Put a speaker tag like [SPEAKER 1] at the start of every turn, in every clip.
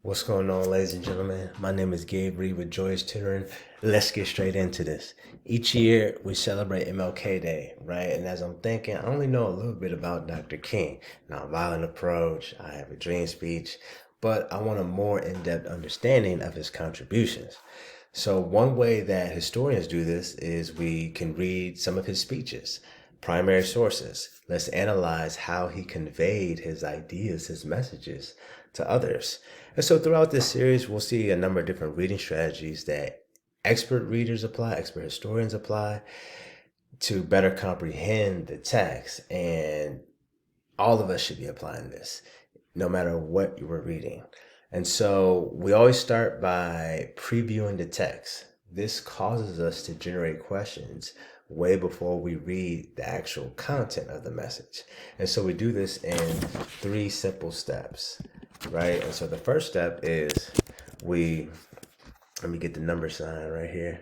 [SPEAKER 1] What's going on, ladies and gentlemen? My name is Gabe Reed with Joyous Tutoring. Let's get straight into this. Each year, we celebrate MLK Day, right? And as I'm thinking, I only know a little bit about Dr. King. Nonviolent approach, I have a dream speech, but I want a more in-depth understanding of his contributions. So one way that historians do this is we can read some of his speeches, primary sources. Let's analyze how he conveyed his ideas, his messages to others. And so throughout this series, we'll see a number of different reading strategies that expert readers apply, expert historians apply to better comprehend the text. And all of us should be applying this, no matter what you were reading. And so we always start by previewing the text. This causes us to generate questions way before we read the actual content of the message. And so we do this in 3 simple steps, right? And so the first step is let me get the number sign right here.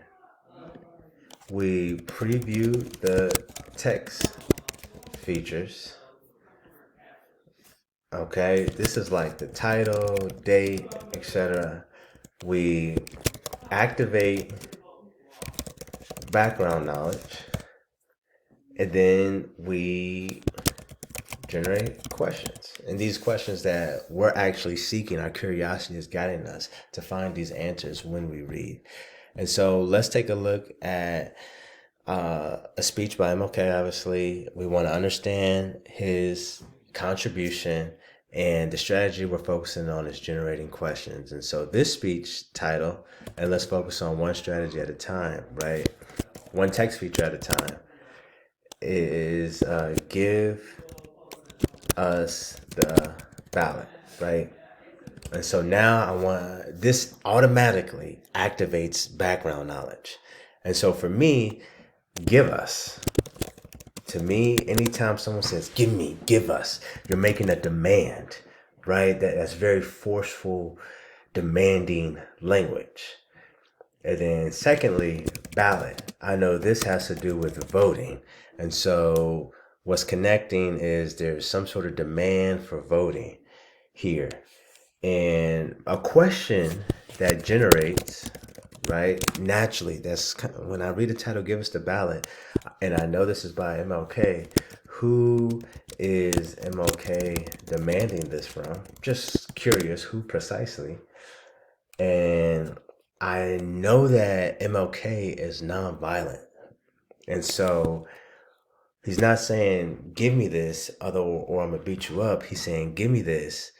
[SPEAKER 1] We preview the text features. Okay, this is like the title, date, etc. We activate background knowledge, and then we generate questions. And these questions that we're actually seeking, our curiosity is guiding us to find these answers when we read. And so let's take a look at a speech by MLK. Obviously, we want to understand his contribution, and the strategy we're focusing on is generating questions. And so this speech title, and let's focus on one strategy at a time, right? One text feature at a time, is give us the ballot, right? And so now I want, this automatically activates background knowledge. And so for me, give us. To me, anytime someone says, give me, give us, you're making a demand, right? That's very forceful, demanding language. And then secondly, ballot. I know this has to do with voting. And so what's connecting is there's some sort of demand for voting here. And a question that generates, right, naturally, that's when I read the title, Give Us the Ballot, and I know this is by MLK. Who is MLK demanding this from? Just curious, who precisely? And I know that MLK is nonviolent. And so he's not saying, give me this, or I'm going to beat you up. He's saying, give me this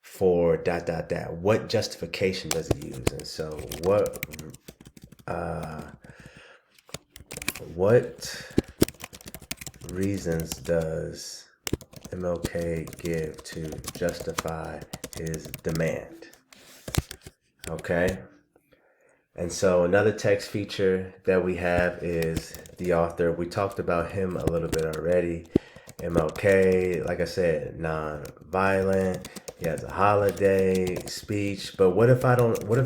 [SPEAKER 1] for ... What justification does he use? And so what reasons does MLK give to justify his demand? Okay. And so another text feature that we have is the author. We talked about him a little bit already. MLK, like I said, non-violent. He has a holiday speech. But what if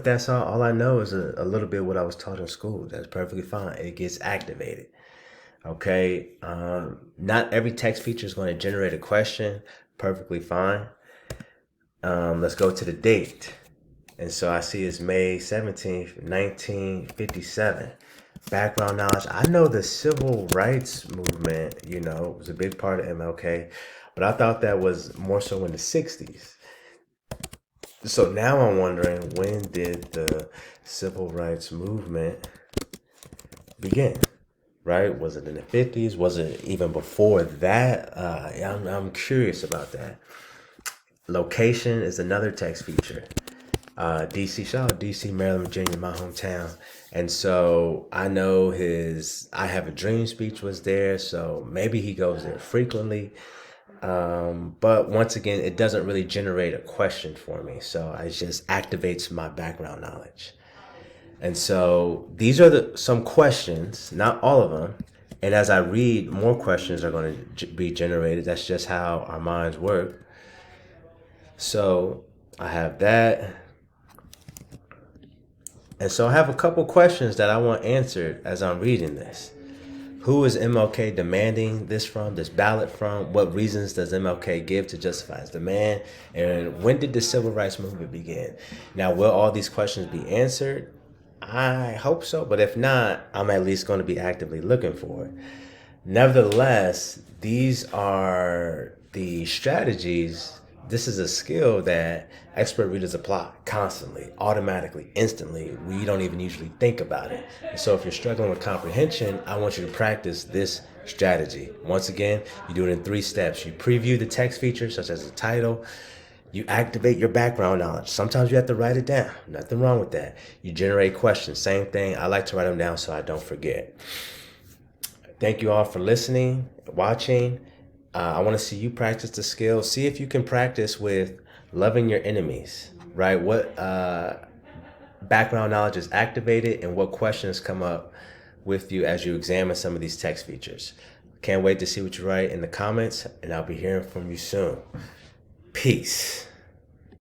[SPEAKER 1] that's all I know is a little bit what I was taught in school? That's perfectly fine. It gets activated. Okay. Not every text feature is going to generate a question. Perfectly fine. Let's go to the date. And so I see it's May 17th, 1957. Background knowledge. I know the civil rights movement, was a big part of MLK, but I thought that was more so in the 60s. So now I'm wondering, when did the civil rights movement begin? Right? Was it in the 50s? Was it even before that? I'm curious about that. Location is another text feature. DC, shout out DC, Maryland, Virginia, my hometown. And so I know I Have a Dream speech was there, so maybe he goes there frequently. But once again, it doesn't really generate a question for me. So it just activates my background knowledge. And so these are some questions, not all of them. And as I read, more questions are going to be generated. That's just how our minds work. So I have that. And so I have a couple questions that I want answered as I'm reading this. Who is MLK demanding this from, this ballot from? What reasons does MLK give to justify his demand? And when did the civil rights movement begin? Now, will all these questions be answered? I hope so, but if not, I'm at least going to be actively looking for it. Nevertheless, these are the strategies. This is a skill that expert readers apply constantly, automatically, instantly. We don't even usually think about it. And so if you're struggling with comprehension, I want you to practice this strategy. Once again, you do it in 3 steps. You preview the text features, such as the title. You activate your background knowledge. Sometimes you have to write it down. Nothing wrong with that. You generate questions. Same thing. I like to write them down so I don't forget. Thank you all for listening, watching. I want to see you practice the skill. See if you can practice with loving your enemies, right? What background knowledge is activated and what questions come up with you as you examine some of these text features. Can't wait to see what you write in the comments, and I'll be hearing from you soon. Peace.